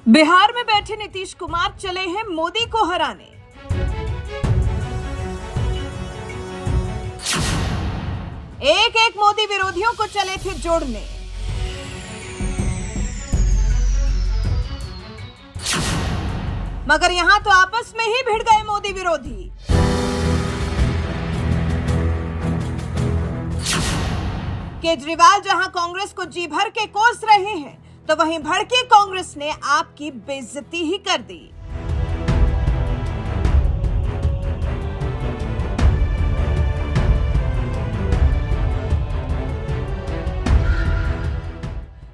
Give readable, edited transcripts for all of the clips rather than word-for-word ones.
बिहार में बैठे नीतीश कुमार चले हैं मोदी को हराने। एक एक मोदी विरोधियों को चले थे जोड़ने। मगर यहां तो आपस में ही भिड़ गए मोदी विरोधी। केजरीवाल जहां कांग्रेस को जी भर के कोस रहे हैं, तो वहीं भड़की कांग्रेस ने आपकी बेइज्जती ही कर दी।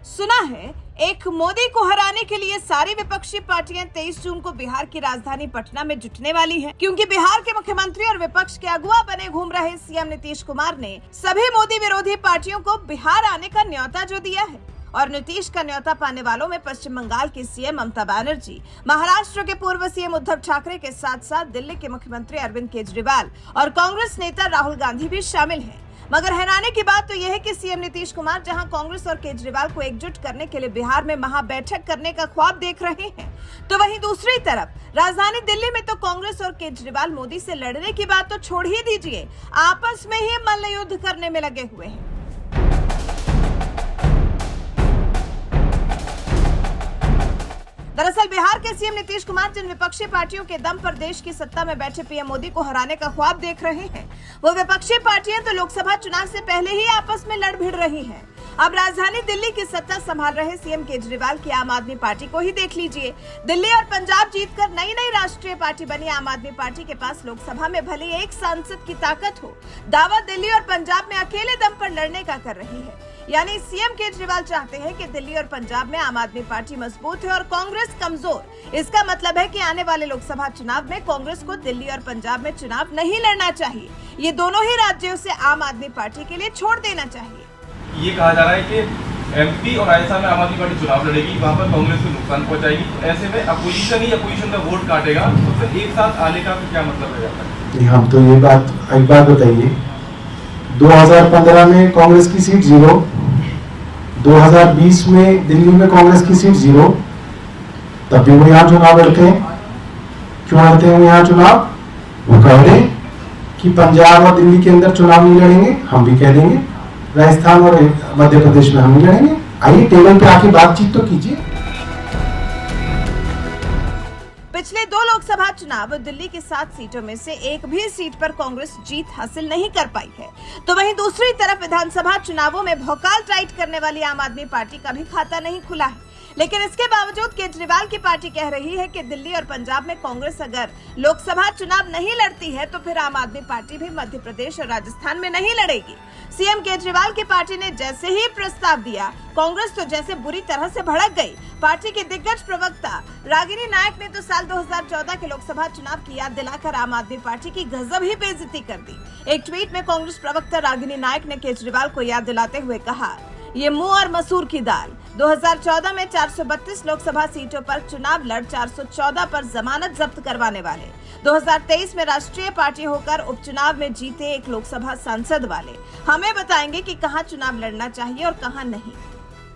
सुना है एक मोदी को हराने के लिए सारी विपक्षी पार्टियां 23 जून को बिहार की राजधानी पटना में जुटने वाली हैं, क्योंकि बिहार के मुख्यमंत्री और विपक्ष के अगुवा बने घूम रहे सीएम नीतीश कुमार ने सभी मोदी विरोधी पार्टियों को बिहार आने का न्योता जो दिया है। और नीतीश का न्योता पाने वालों में पश्चिम बंगाल की सीएम ममता बनर्जी, महाराष्ट्र के पूर्व सीएम उद्धव ठाकरे के साथ साथ दिल्ली के मुख्यमंत्री अरविंद केजरीवाल और कांग्रेस नेता राहुल गांधी भी शामिल हैं। मगर हैरानी की बात तो यह है कि सीएम नीतीश कुमार जहां कांग्रेस और केजरीवाल को एकजुट करने के लिए बिहार में महाबैठक करने का ख्वाब देख रहे हैं, तो वहीं दूसरी तरफ राजधानी दिल्ली में तो कांग्रेस और केजरीवाल मोदी से लड़ने की बात तो छोड़ ही दीजिए, आपस में ही मल्लयुद्ध करने में लगे हुए हैं। दरअसल बिहार के सीएम नीतीश कुमार जिन विपक्षी पार्टियों के दम पर देश की सत्ता में बैठे पीएम मोदी को हराने का ख्वाब देख रहे हैं, वो विपक्षी पार्टियां तो लोकसभा चुनाव से पहले ही आपस में लड़ भिड़ रही हैं। अब राजधानी दिल्ली की सत्ता संभाल रहे सीएम केजरीवाल की आम आदमी पार्टी को ही देख लीजिए। दिल्ली और पंजाब जीतकर नई राष्ट्रीय पार्टी बनी आम आदमी पार्टी के पास लोकसभा में भले एक सांसद की ताकत हो, दावा दिल्ली और पंजाब में अकेले दम पर लड़ने का कर रही है। यानी सीएम केजरीवाल चाहते हैं कि दिल्ली और पंजाब में आम आदमी पार्टी मजबूत है और कांग्रेस कमजोर। इसका मतलब है कि आने वाले लोकसभा चुनाव में कांग्रेस को दिल्ली और पंजाब में चुनाव नहीं लड़ना चाहिए, ये दोनों ही राज्यों से आम आदमी पार्टी के लिए छोड़ देना चाहिए। ये कहा जा रहा है कि एमपी और राजस्थान में आम आदमी पार्टी चुनाव लड़ेगी, वहाँ पर कांग्रेस को नुकसान पहुंचाएगी। तो ऐसे में अपोजिशन ही अपोजिशन का वोट काटेगा, तो फिर एक साथ आने का क्या मतलब है? हम तो ये बात एक बात बताइए, 2015 में कांग्रेस की सीट 0, 2020 में दिल्ली में कांग्रेस की सीट 0, तब भी वो यहाँ चुनाव लड़ते हैं। क्यों लड़ते हैं वो यहाँ चुनाव? वो कह रहे हैं कि पंजाब और दिल्ली के अंदर चुनाव नहीं लड़ेंगे, हम भी कह देंगे राजस्थान और मध्य प्रदेश में हम नहीं लड़ेंगे। आइए टेबल पे आके बातचीत तो कीजिए। पिछले 2 लोकसभा चुनाव दिल्ली की 7 सीटों में से एक भी सीट पर कांग्रेस जीत हासिल नहीं कर पाई है, तो वहीं दूसरी तरफ विधानसभा चुनावों में भौकाल टाइट करने वाली आम आदमी पार्टी का भी खाता नहीं खुला है। लेकिन इसके बावजूद केजरीवाल की पार्टी कह रही है कि दिल्ली और पंजाब में कांग्रेस अगर लोकसभा चुनाव नहीं लड़ती है, तो फिर आम आदमी पार्टी भी मध्य प्रदेश और राजस्थान में नहीं लड़ेगी। सीएम केजरीवाल की पार्टी ने जैसे ही प्रस्ताव दिया, कांग्रेस तो जैसे बुरी तरह से भड़क गई। पार्टी के दिग्गज प्रवक्ता रागिनी नायक ने तो साल 2014 के लोकसभा चुनाव की याद दिलाकर आम आदमी पार्टी की गजब ही बेइज्जती कर दी। एक ट्वीट में कांग्रेस प्रवक्ता रागिनी नायक ने केजरीवाल को याद दिलाते हुए कहा, ये मुंह और मसूर की दाल। 2014 में 432 लोकसभा सीटों पर चुनाव लड़ 414 पर जमानत जब्त करवाने वाले, 2023 में राष्ट्रीय पार्टी होकर उपचुनाव में जीते एक लोकसभा सांसद वाले हमें बताएंगे कि कहां चुनाव लड़ना चाहिए और कहां नहीं।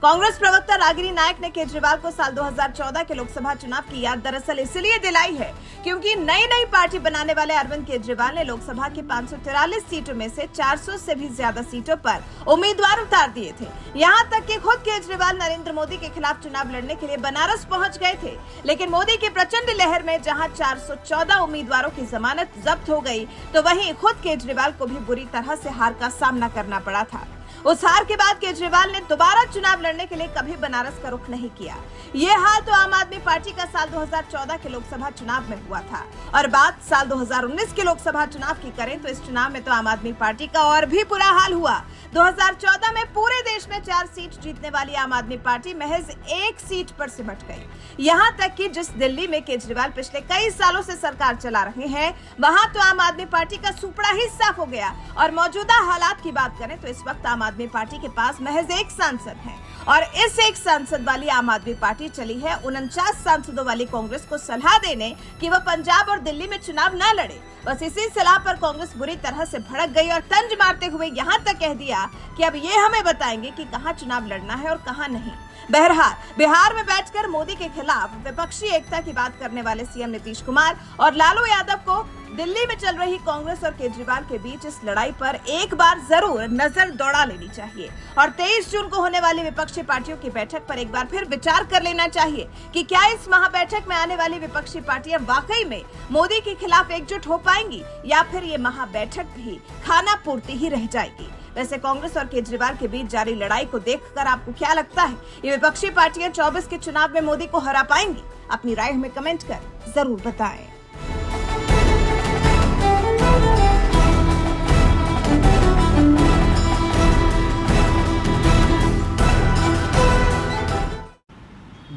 कांग्रेस प्रवक्ता रागिनी नायक ने केजरीवाल को साल 2014 के लोकसभा चुनाव की याद दरअसल इसलिए दिलाई है क्योंकि नई पार्टी बनाने वाले अरविंद केजरीवाल ने लोकसभा की 543 सीटों में से 400 से भी ज्यादा सीटों पर उम्मीदवार उतार दिए थे। यहां तक कि खुद केजरीवाल नरेंद्र मोदी के खिलाफ चुनाव लड़ने के लिए बनारस पहुंच गए थे, लेकिन मोदी की प्रचंड लहर में जहां 414 उम्मीदवारों की जमानत जब्त हो गई, तो वहीं खुद केजरीवाल को भी बुरी तरह से हार का सामना करना पड़ा था। उस हार के बाद केजरीवाल ने दोबारा चुनाव लड़ने के लिए कभी बनारस का रुख नहीं किया। ये हाल तो आम आदमी पार्टी का साल 2014 के लोकसभा चुनाव में हुआ था। और बात साल 2019 के लोकसभा चुनाव की करें तो इस चुनाव में तो आम आदमी पार्टी का और भी बुरा हाल हुआ। 2014 में पूरे देश में 4 सीट जीतने वाली आम आदमी पार्टी महज 1 सीट पर सिमट गई। यहाँ तक कि जिस दिल्ली में केजरीवाल पिछले कई सालों से सरकार चला रहे हैं, वहाँ तो आम आदमी पार्टी का सुपड़ा ही साफ हो गया। और मौजूदा हालात की बात करें तो इस वक्त आम आदमी पार्टी के पास महज 1 सांसद है और इस 1 सांसद वाली आम आदमी पार्टी चली है 49 सांसदों वाली कांग्रेस को सलाह देने कि वह पंजाब और दिल्ली में चुनाव न लड़े। बस इसी सलाह पर कांग्रेस बुरी तरह से भड़क गई और तंज मारते हुए यहाँ तक कह दिया कि अब ये हमें बताएंगे कि कहाँ चुनाव लड़ना है और कहाँ नहीं। बहरहाल बिहार में बैठकर मोदी के खिलाफ विपक्षी एकता की बात करने वाले सीएम नीतीश कुमार और लालू यादव को दिल्ली में चल रही कांग्रेस और केजरीवाल के बीच इस लड़ाई पर एक बार जरूर नजर दौड़ा लेनी चाहिए और 23 जून को होने वाली विपक्षी पार्टियों की बैठक पर एक बार फिर विचार कर लेना चाहिए कि क्या इस महाबैठक में आने वाली विपक्षी पार्टियां वाकई में मोदी के खिलाफ एकजुट हो पाएंगी या फिर ये महाबैठक भी खाना पूर्ति ही रह जाएगी। वैसे कांग्रेस और केजरीवाल के बीच जारी लड़ाई को देखकर आपको क्या लगता है, ये विपक्षी पार्टियां 24 के चुनाव में मोदी को हरा पाएंगी? अपनी राय हमें कमेंट कर जरूर बताएं।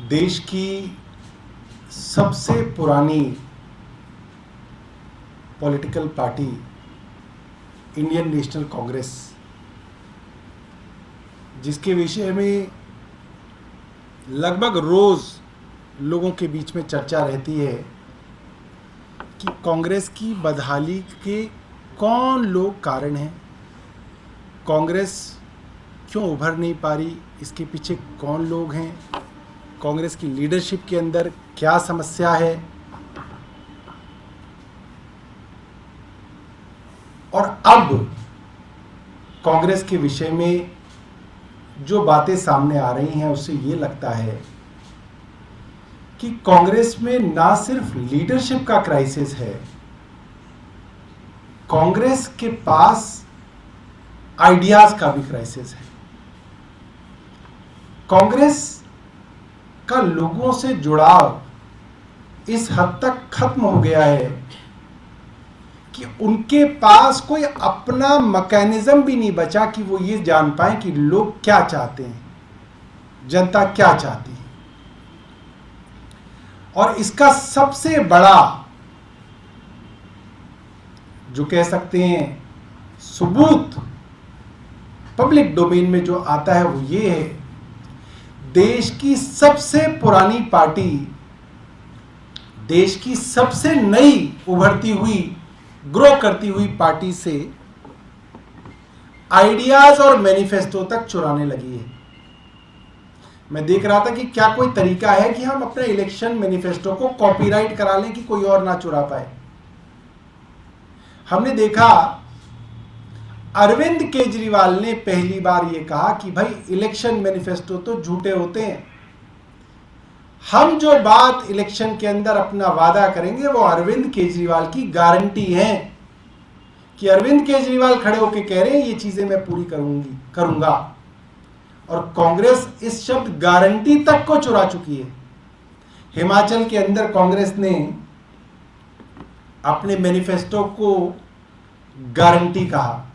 देश की सबसे पुरानी political party Indian national Congress, जिसके विषय में लगभग रोज लोगों के बीच में चर्चा रहती है कि कांग्रेस की बदहाली के कौन लोग कारण हैं, कांग्रेस क्यों उभर नहीं पा रही, इसके पीछे कौन लोग हैं, कांग्रेस की लीडरशिप के अंदर क्या समस्या है। और अब कांग्रेस के विषय में जो बातें सामने आ रही हैं उससे ये लगता है कि कांग्रेस में ना सिर्फ लीडरशिप का क्राइसिस है, कांग्रेस के पास आइडियाज का भी क्राइसिस है। कांग्रेस का लोगों से जुड़ाव इस हद तक खत्म हो गया है कि उनके पास कोई अपना मैकेनिज्म भी नहीं बचा कि वो ये जान पाए कि लोग क्या चाहते हैं, जनता क्या चाहती है। और इसका सबसे बड़ा जो कह सकते हैं सबूत पब्लिक डोमेन में जो आता है वो ये है, देश की सबसे पुरानी पार्टी, देश की सबसे नई उभरती हुई ग्रो करती हुई पार्टी से आइडियाज और मैनिफेस्टो तक चुराने लगी है। मैं देख रहा था कि क्या कोई तरीका है कि हम अपने इलेक्शन मैनिफेस्टो को कॉपीराइट करा लें कि कोई और ना चुरा पाए। हमने देखा अरविंद केजरीवाल ने पहली बार यह कहा कि भाई इलेक्शन मैनिफेस्टो तो झूठे होते हैं, हम जो बात इलेक्शन के अंदर अपना वादा करेंगे वो अरविंद केजरीवाल की गारंटी है कि अरविंद केजरीवाल खड़े होकर कह रहे हैं ये चीजें मैं पूरी करूंगा। और कांग्रेस इस शब्द गारंटी तक को चुरा चुकी है। हिमाचल के अंदर कांग्रेस ने अपने मैनिफेस्टो को गारंटी कहा,